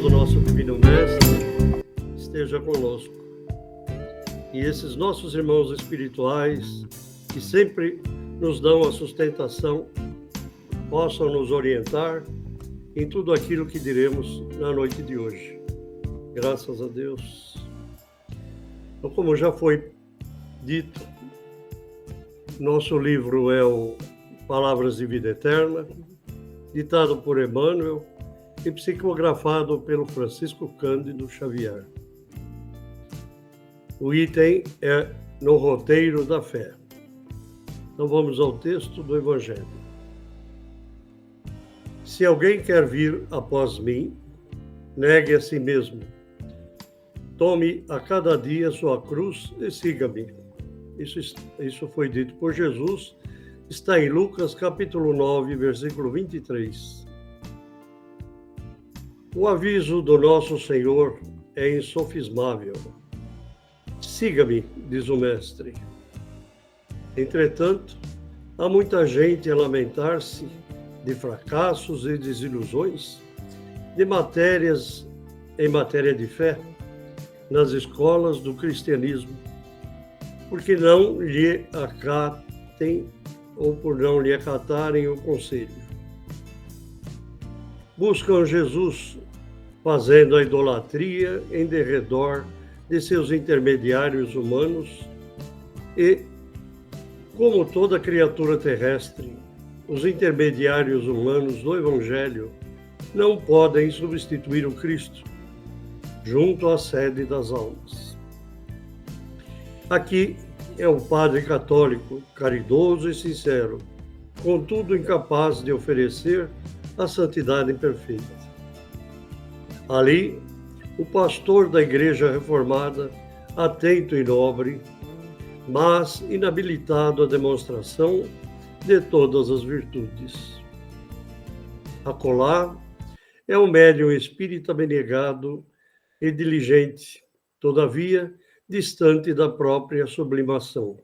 do nosso Divino Mestre esteja conosco. E esses nossos irmãos espirituais, que sempre nos dão a sustentação, possam nos orientar em tudo aquilo que diremos na noite de hoje. Graças a Deus. Então, como já foi dito, nosso livro é o Palavras de Vida Eterna, ditado por Emmanuel e psicografado pelo Francisco Cândido Xavier. O item é no roteiro da fé. Então vamos ao texto do Evangelho. Se alguém quer vir após mim, negue a si mesmo. Tome a cada dia sua cruz e siga-me. Isso foi dito por Jesus, está em Lucas capítulo 9, versículo 23. O aviso do nosso Senhor é insofismável. Siga-me, diz o Mestre. Entretanto, há muita gente a lamentar-se de fracassos e desilusões em matéria de fé nas escolas do cristianismo, porque não lhe acatem ou por não lhe acatarem o conselho. Buscam Jesus fazendo a idolatria em derredor de seus intermediários humanos e, como toda criatura terrestre, os intermediários humanos do Evangelho não podem substituir o Cristo junto à sede das almas. Aqui é um padre católico, caridoso e sincero, contudo incapaz de oferecer a santidade perfeita. Ali, o pastor da Igreja Reformada, atento e nobre, mas inabilitado à demonstração de todas as virtudes. Acolá é um médium espírita abnegado e diligente, todavia distante da própria sublimação.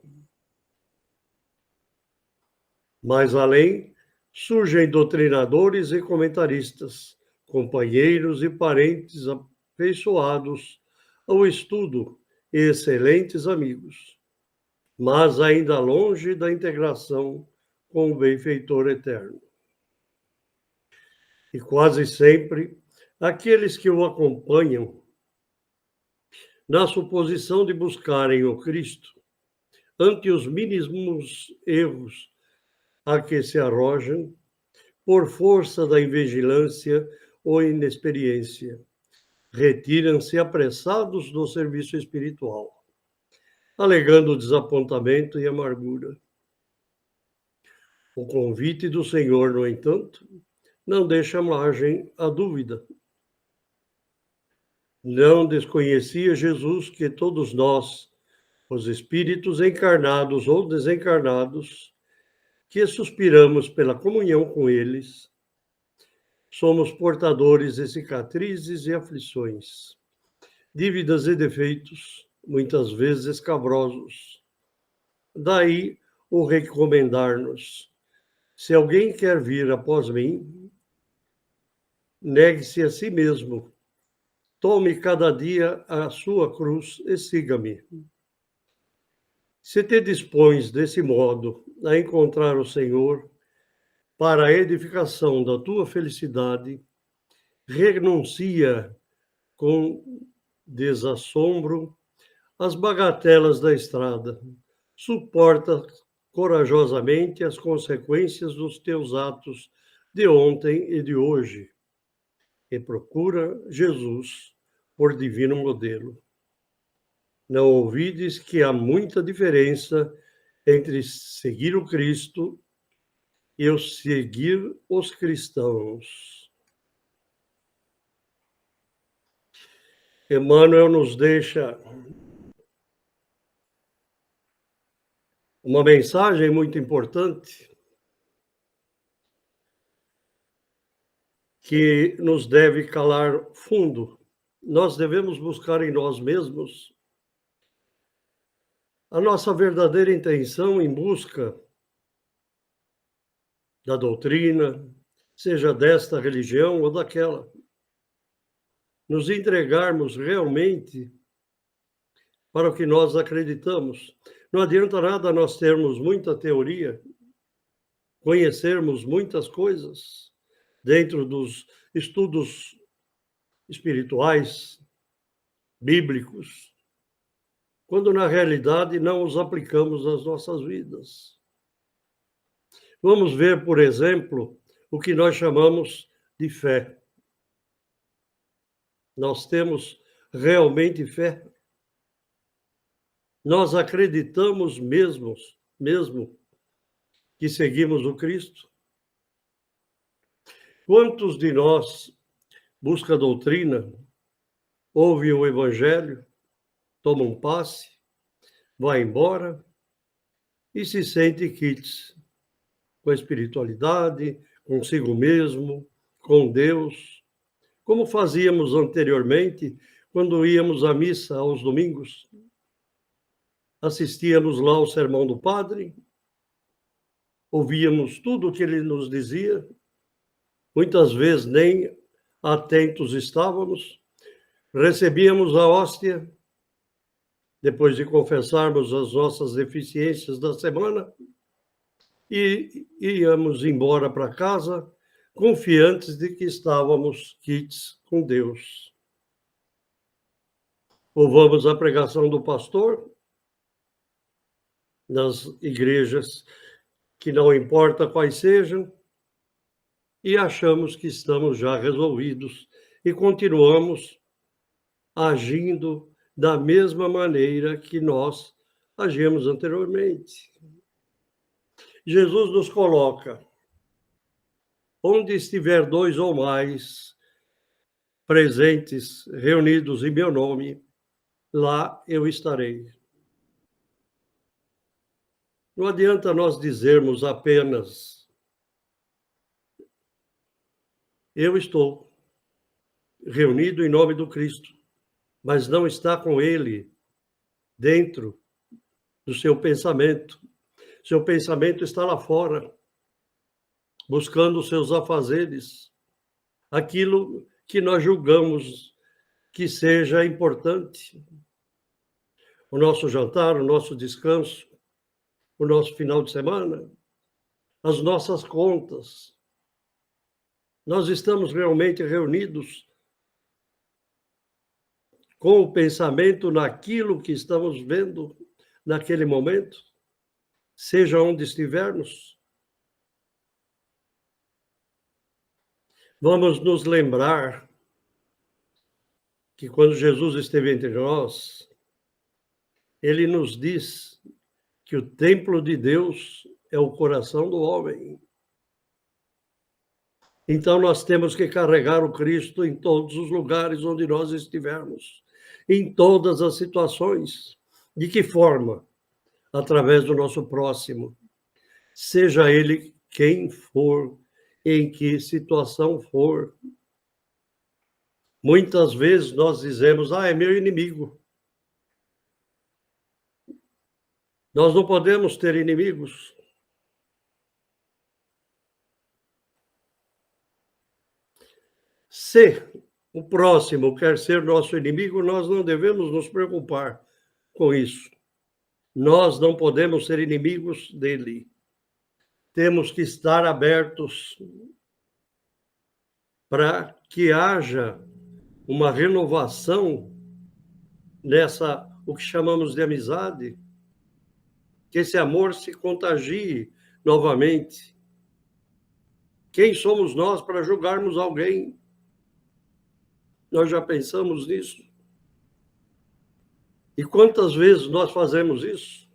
Mais além, surgem doutrinadores e comentaristas, companheiros e parentes afeiçoados ao estudo e excelentes amigos, mas ainda longe da integração com o benfeitor eterno. E quase sempre, aqueles que o acompanham, na suposição de buscarem o Cristo, ante os mínimos erros a que se arrojam, por força da invigilância ou inexperiência, retiram-se apressados do serviço espiritual, alegando desapontamento e amargura. O convite do Senhor, no entanto, não deixa margem à dúvida. Não desconhecia Jesus que todos nós, os espíritos encarnados ou desencarnados, que suspiramos pela comunhão com eles, somos portadores de cicatrizes e aflições, dívidas e defeitos, muitas vezes escabrosos. Daí o recomendar-nos: se alguém quer vir após mim, negue-se a si mesmo, tome cada dia a sua cruz e siga-me. Se te dispões desse modo a encontrar o Senhor para a edificação da tua felicidade, renuncia com desassombro as bagatelas da estrada, suporta corajosamente as consequências dos teus atos de ontem e de hoje, e procura Jesus por divino modelo. Não ouvides que há muita diferença entre seguir o Cristo e o seguir os cristãos. Emmanuel nos deixa uma mensagem muito importante que nos deve calar fundo. Nós devemos buscar em nós mesmos a nossa verdadeira intenção em busca da doutrina, seja desta religião ou daquela. nos entregarmos realmente para o que nós acreditamos. Não adianta nada nós termos muita teoria, conhecermos muitas coisas dentro dos estudos espirituais, bíblicos, quando na realidade não os aplicamos nas nossas vidas. Vamos ver, por exemplo, o que nós chamamos de fé. Nós temos realmente fé? Nós acreditamos mesmo que seguimos o Cristo? Quantos de nós busca a doutrina, ouve o Evangelho, toma um passe, vai embora e se sente quites com a espiritualidade, consigo mesmo, com Deus, como fazíamos anteriormente quando íamos à missa aos domingos? Assistíamos lá ao sermão do padre, ouvíamos tudo o que ele nos dizia, muitas vezes nem atentos estávamos, recebíamos a hóstia, depois de confessarmos as nossas deficiências da semana, e íamos embora para casa, confiantes de que estávamos quites com Deus. Ouvamos a pregação do pastor nas igrejas, que não importa quais sejam, e achamos que estamos já resolvidos e continuamos agindo da mesma maneira que nós agíamos anteriormente. Jesus nos coloca: onde estiver dois ou mais presentes, reunidos em meu nome, lá eu estarei. Não adianta nós dizermos apenas: eu estou reunido em nome do Cristo, mas não está com ele dentro do seu pensamento. Seu pensamento está lá fora, buscando os seus afazeres, aquilo que nós julgamos que seja importante. O nosso jantar, o nosso descanso, o nosso final de semana, as nossas contas. Nós estamos realmente reunidos com o pensamento naquilo que estamos vendo naquele momento, seja onde estivermos. Vamos nos lembrar que quando Jesus esteve entre nós, ele nos diz que o templo de Deus é o coração do homem. Então nós temos que carregar o Cristo em todos os lugares onde nós estivermos, em todas as situações. De que forma? Através do nosso próximo, seja ele quem for, em que situação for. Muitas vezes nós dizemos: é meu inimigo. Nós não podemos ter inimigos. Se o próximo quer ser nosso inimigo, nós não devemos nos preocupar com isso. Nós não podemos ser inimigos dele. Temos que estar abertos para que haja uma renovação nessa, o que chamamos de amizade, que esse amor se contagie novamente. Quem somos nós para julgarmos alguém? Nós já pensamos nisso? E quantas vezes nós fazemos isso?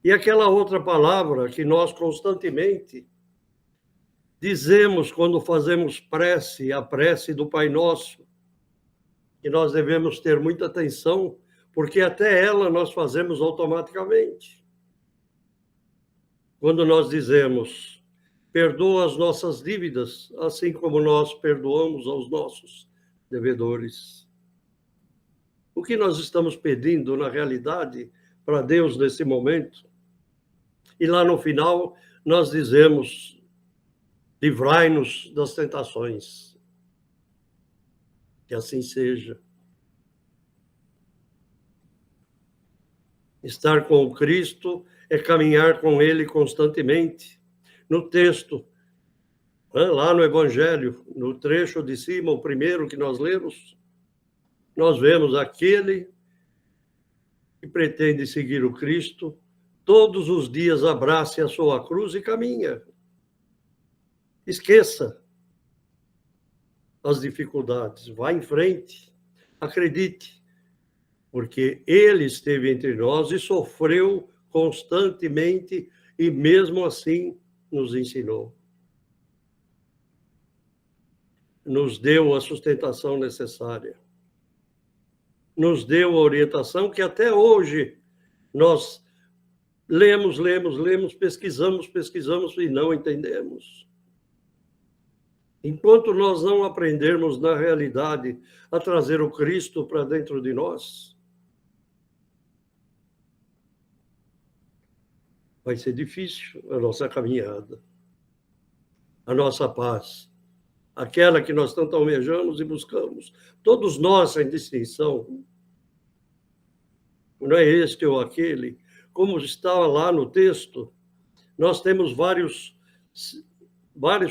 E aquela outra palavra que nós constantemente dizemos quando fazemos prece, a prece do Pai Nosso, que nós devemos ter muita atenção, porque até ela nós fazemos automaticamente. Quando nós dizemos: perdoa as nossas dívidas, assim como nós perdoamos aos nossos devedores. O que nós estamos pedindo, na realidade, para Deus nesse momento? E lá no final, nós dizemos: livrai-nos das tentações. Que assim seja. Estar com o Cristo é caminhar com Ele constantemente. No texto, lá no Evangelho, no trecho de cima, o primeiro que nós lemos, nós vemos aquele que pretende seguir o Cristo, todos os dias abrace a sua cruz e caminha. Esqueça as dificuldades, vá em frente, acredite, porque Ele esteve entre nós e sofreu constantemente e mesmo assim nos ensinou. Nos deu a sustentação necessária. Nos deu a orientação que até hoje nós lemos, pesquisamos e não entendemos. Enquanto nós não aprendermos na realidade a trazer o Cristo para dentro de nós, vai ser difícil a nossa caminhada, a nossa paz, aquela que nós tanto almejamos e buscamos. Todos nós, sem distinção, não é este ou aquele, como estava lá no texto, nós temos vários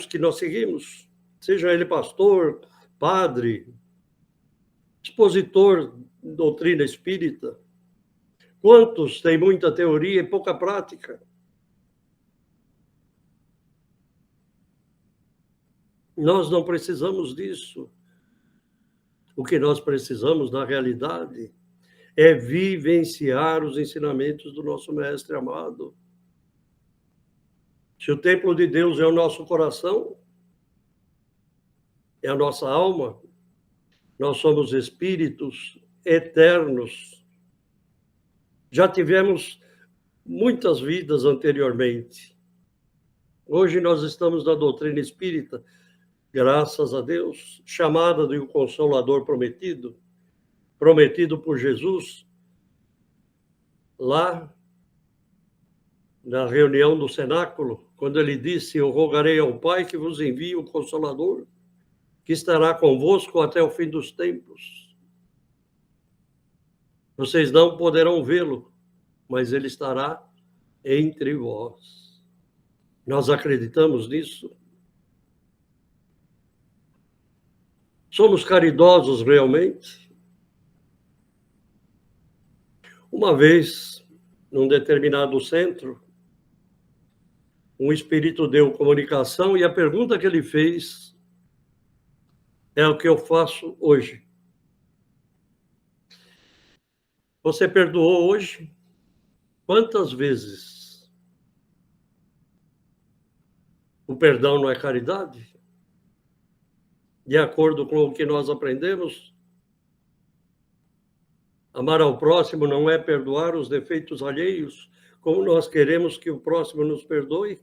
que nós seguimos, seja ele pastor, padre, expositor de doutrina espírita. Quantos têm muita teoria e pouca prática? Nós não precisamos disso. O que nós precisamos, na realidade, é vivenciar os ensinamentos do nosso Mestre amado. Se o templo de Deus é o nosso coração, é a nossa alma, nós somos espíritos eternos. Já tivemos muitas vidas anteriormente. Hoje nós estamos na doutrina espírita, graças a Deus, chamada de um Consolador prometido por Jesus, lá na reunião do cenáculo, quando ele disse: eu rogarei ao Pai que vos envie o Consolador, que estará convosco até o fim dos tempos. Vocês não poderão vê-lo, mas ele estará entre vós. Nós acreditamos nisso? Somos caridosos realmente? Uma vez, num determinado centro, um espírito deu comunicação e a pergunta que ele fez é o que eu faço hoje. Você perdoou hoje? Quantas vezes? O perdão não é caridade? De acordo com o que nós aprendemos, amar ao próximo não é perdoar os defeitos alheios, como nós queremos que o próximo nos perdoe.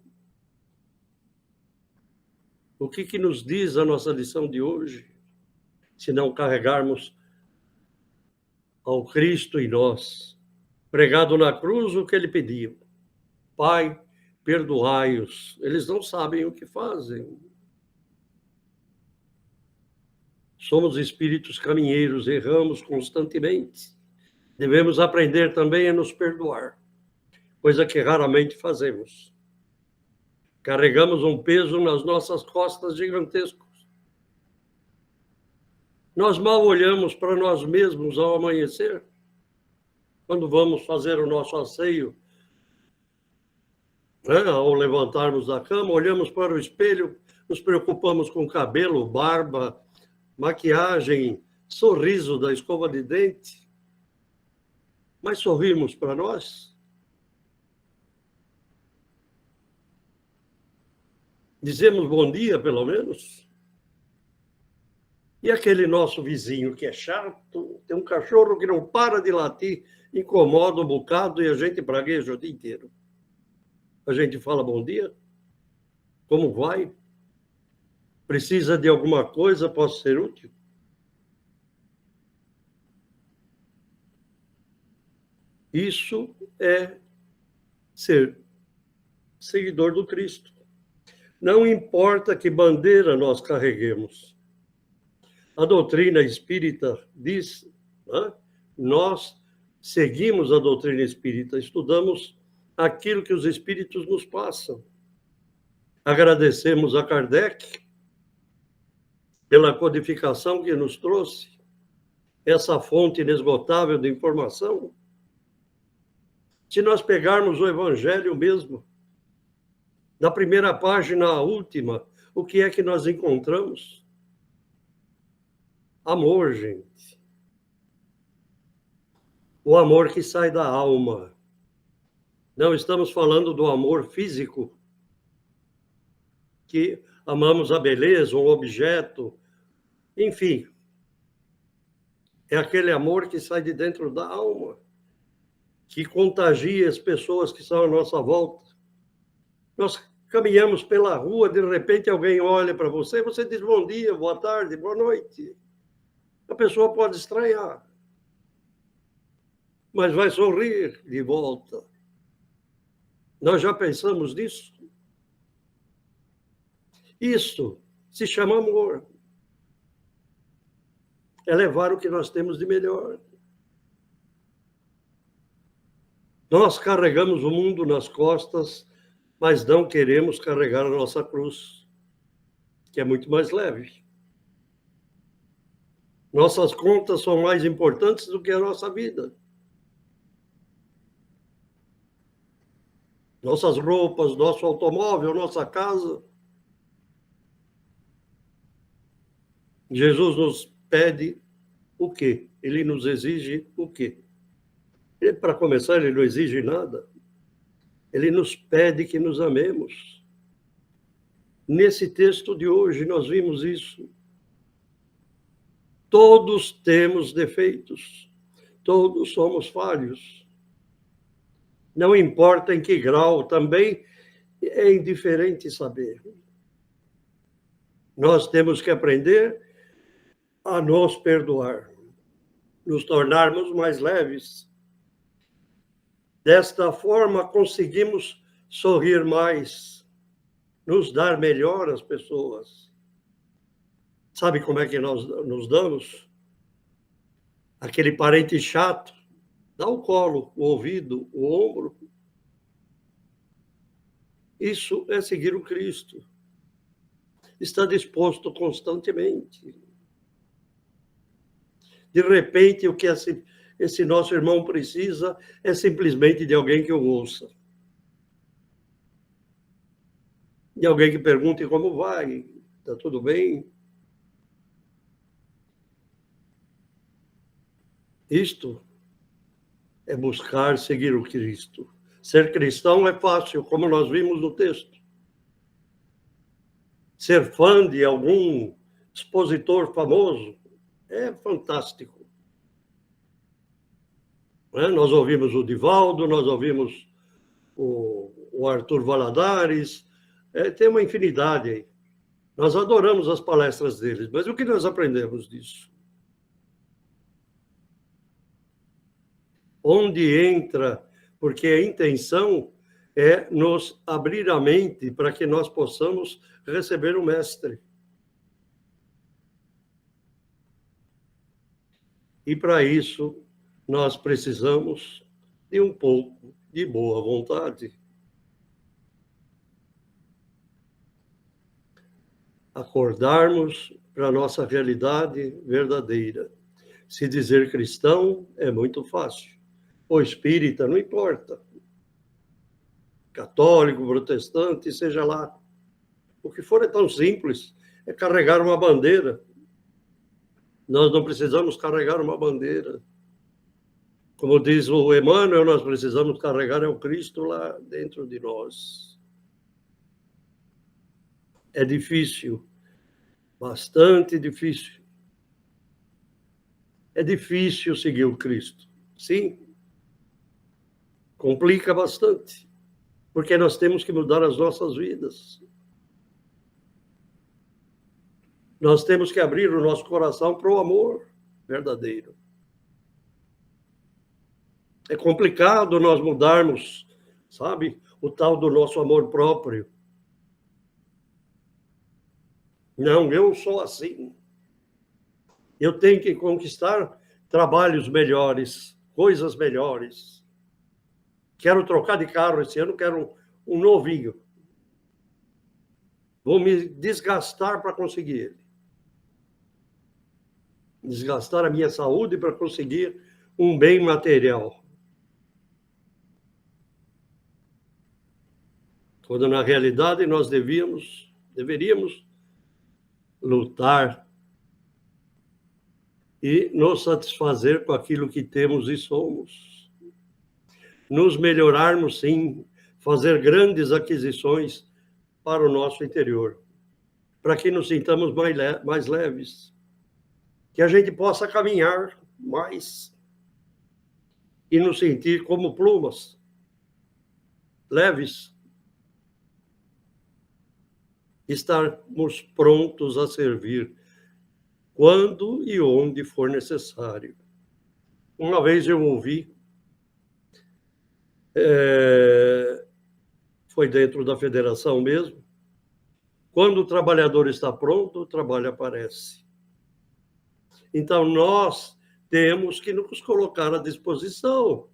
O que nos diz a nossa lição de hoje, se não carregarmos ao Cristo em nós, pregado na cruz, o que ele pediu? Pai, perdoai-os, eles não sabem o que fazem. Somos espíritos caminheiros, erramos constantemente. Devemos aprender também a nos perdoar, coisa que raramente fazemos. Carregamos um peso nas nossas costas gigantescos. Nós mal olhamos para nós mesmos ao amanhecer, quando vamos fazer o nosso asseio, ao levantarmos da cama, olhamos para o espelho, nos preocupamos com cabelo, barba, maquiagem, sorriso da escova de dente, mas sorrimos para nós? Dizemos bom dia, pelo menos? E aquele nosso vizinho que é chato, tem um cachorro que não para de latir, incomoda um bocado e a gente pragueja o dia inteiro. A gente fala bom dia? Como vai? Precisa de alguma coisa? Posso ser útil? Isso é ser seguidor do Cristo. Não importa que bandeira nós carreguemos. A doutrina espírita diz, né? Nós seguimos a doutrina espírita, estudamos aquilo que os espíritos nos passam. Agradecemos a Kardec pela codificação que nos trouxe, essa fonte inesgotável de informação. Se nós pegarmos o Evangelho mesmo, da primeira página à última, o que é que nós encontramos? Amor, gente. O amor que sai da alma. Não estamos falando do amor físico, que amamos a beleza, um objeto, enfim. É aquele amor que sai de dentro da alma, que contagia as pessoas que estão à nossa volta. Nós caminhamos pela rua, de repente alguém olha para você, você diz bom dia, boa tarde, boa noite. A pessoa pode estranhar, mas vai sorrir de volta. Nós já pensamos nisso? Isso se chama amor. É levar o que nós temos de melhor. Nós carregamos o mundo nas costas, mas não queremos carregar a nossa cruz, que é muito mais leve. Nossas contas são mais importantes do que a nossa vida. Nossas roupas, nosso automóvel, nossa casa. Jesus nos pede o quê? Ele nos exige o quê? Para começar, ele não exige nada. Ele nos pede que nos amemos. Nesse texto de hoje, nós vimos isso. Todos temos defeitos. Todos somos falhos. Não importa em que grau, também é indiferente saber. Nós temos que aprender a nos perdoar, nos tornarmos mais leves. Desta forma, conseguimos sorrir mais, nos dar melhor às pessoas. Sabe como é que nós nos damos? Aquele parente chato, dá o colo, o ouvido, o ombro. Isso é seguir o Cristo. Está disposto constantemente. De repente, o que esse nosso irmão precisa é simplesmente de alguém que o ouça. De alguém que pergunte como vai, está tudo bem? Isto é buscar seguir o Cristo. Ser cristão é fácil, como nós vimos no texto. Ser fã de algum expositor famoso é fantástico. Nós ouvimos o Divaldo, nós ouvimos o Arthur Valadares, tem uma infinidade aí. Nós adoramos as palestras deles, mas o que nós aprendemos disso? Onde entra, porque a intenção é nos abrir a mente para que nós possamos receber o Mestre. E para isso, nós precisamos de um pouco de boa vontade. Acordarmos para a nossa realidade verdadeira. Se dizer cristão é muito fácil. Ou espírita, não importa. Católico, protestante, seja lá. O que for é tão simples, é carregar uma bandeira. Nós não precisamos carregar uma bandeira. Como diz o Emmanuel, nós precisamos carregar o Cristo lá dentro de nós. É difícil, bastante difícil. É difícil seguir o Cristo, sim. Complica bastante, porque nós temos que mudar as nossas vidas. Nós temos que abrir o nosso coração para o amor verdadeiro. É complicado nós mudarmos, sabe, o tal do nosso amor próprio. Não, eu sou assim. Eu tenho que conquistar trabalhos melhores, coisas melhores. Quero trocar de carro esse ano, quero um novinho. Vou me desgastar para conseguir ele. Desgastar a minha saúde para conseguir um bem material. Quando, na realidade, nós deveríamos lutar e nos satisfazer com aquilo que temos e somos. Nos melhorarmos, sim, fazer grandes aquisições para o nosso interior, para que nos sintamos mais leves, que a gente possa caminhar mais e nos sentir como plumas, leves, estarmos prontos a servir quando e onde for necessário. Uma vez eu ouvi, foi dentro da federação mesmo, quando o trabalhador está pronto, o trabalho aparece. Então, nós temos que nos colocar à disposição.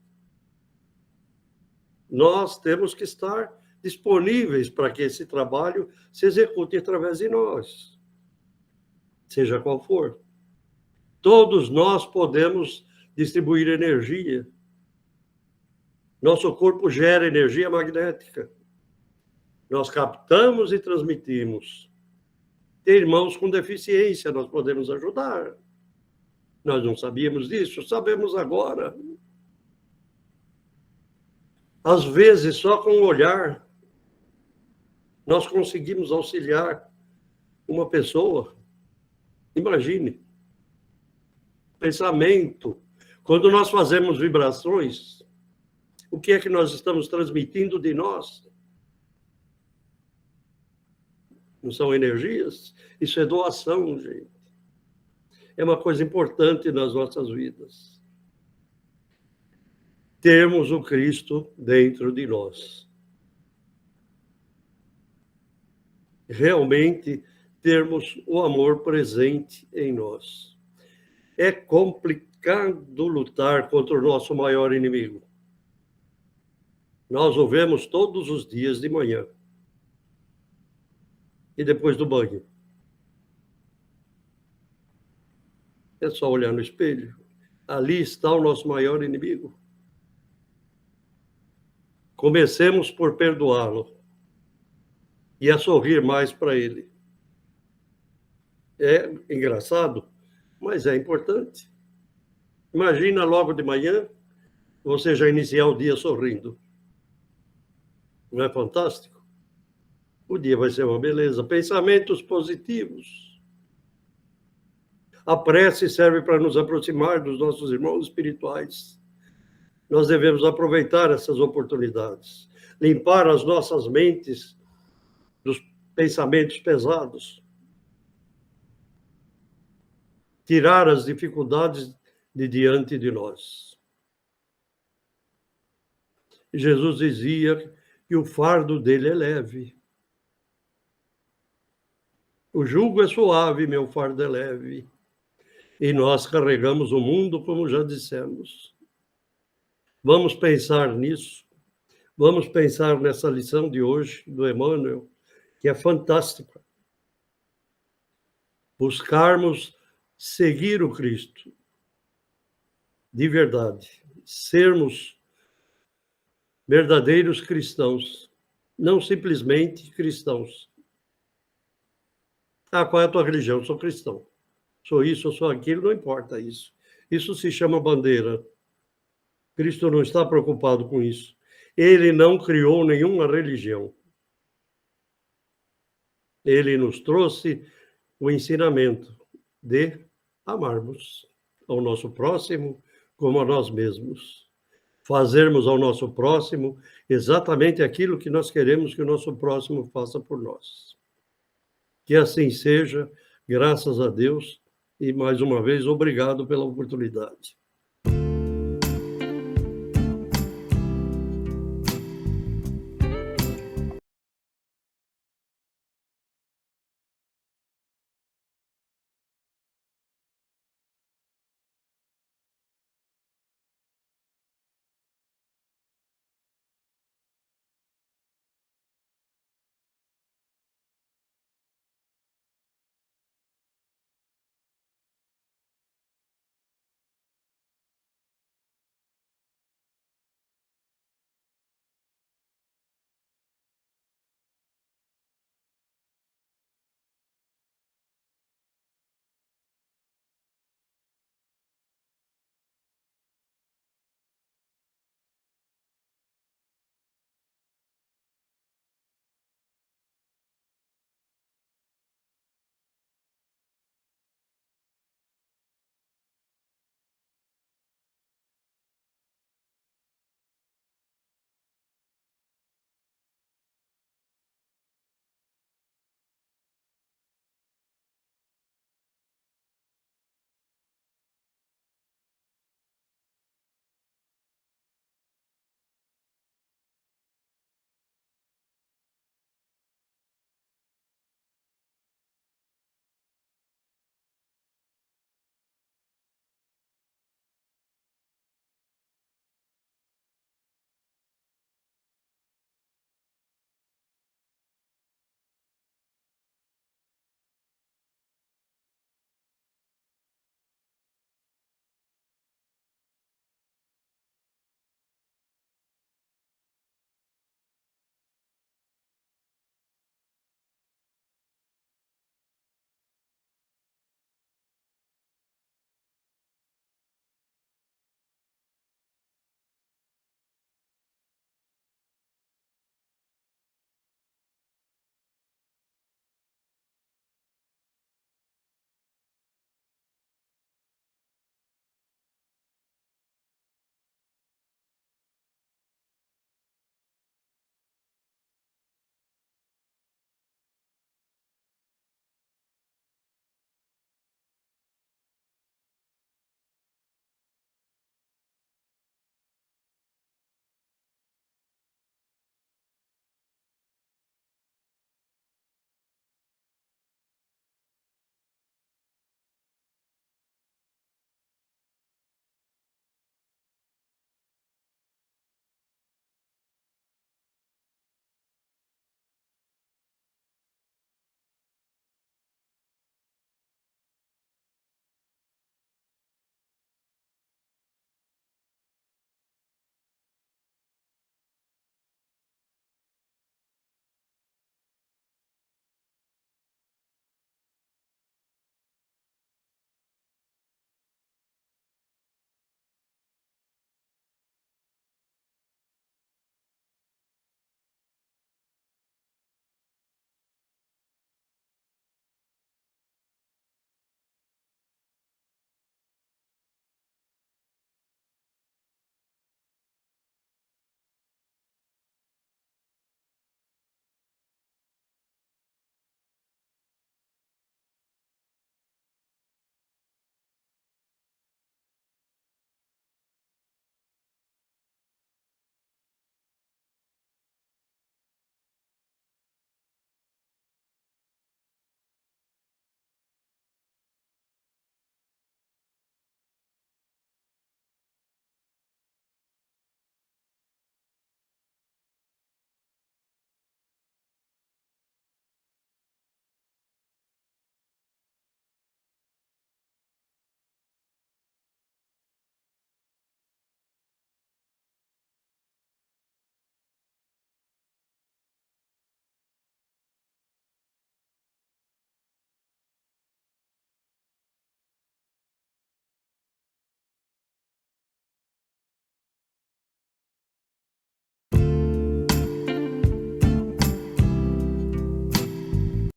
Nós temos que estar disponíveis para que esse trabalho se execute através de nós, seja qual for. Todos nós podemos distribuir energia. Nosso corpo gera energia magnética. Nós captamos e transmitimos. Tem irmãos com deficiência, nós podemos ajudar. Nós não sabíamos disso, sabemos agora. Às vezes, só com um olhar, nós conseguimos auxiliar uma pessoa. Imagine. Pensamento. Quando nós fazemos vibrações, o que é que nós estamos transmitindo de nós? Não são energias? Isso é doação, gente. É uma coisa importante nas nossas vidas. Termos o Cristo dentro de nós. Realmente termos o amor presente em nós. É complicado lutar contra o nosso maior inimigo. Nós o vemos todos os dias de manhã. E depois do banho. É só olhar no espelho. Ali está o nosso maior inimigo. Comecemos por perdoá-lo e a sorrir mais para ele. É engraçado, mas é importante. Imagina logo de manhã você já iniciar o dia sorrindo. Não é fantástico? O dia vai ser uma beleza. Pensamentos positivos. A prece serve para nos aproximar dos nossos irmãos espirituais. Nós devemos aproveitar essas oportunidades. Limpar as nossas mentes dos pensamentos pesados. Tirar as dificuldades de diante de nós. Jesus dizia que o fardo dele é leve. O jugo é suave, meu fardo é leve. E nós carregamos o mundo, como já dissemos. Vamos pensar nisso. Vamos pensar nessa lição de hoje, do Emmanuel, que é fantástica. Buscarmos seguir o Cristo. De verdade. Sermos verdadeiros cristãos. Não simplesmente cristãos. Ah, qual é a tua religião? Eu sou cristão. Sou isso, eu sou aquilo, não importa isso. Isso se chama bandeira. Cristo não está preocupado com isso. Ele não criou nenhuma religião. Ele nos trouxe o ensinamento de amarmos ao nosso próximo como a nós mesmos. Fazermos ao nosso próximo exatamente aquilo que nós queremos que o nosso próximo faça por nós. Que assim seja, graças a Deus. E, mais uma vez, obrigado pela oportunidade.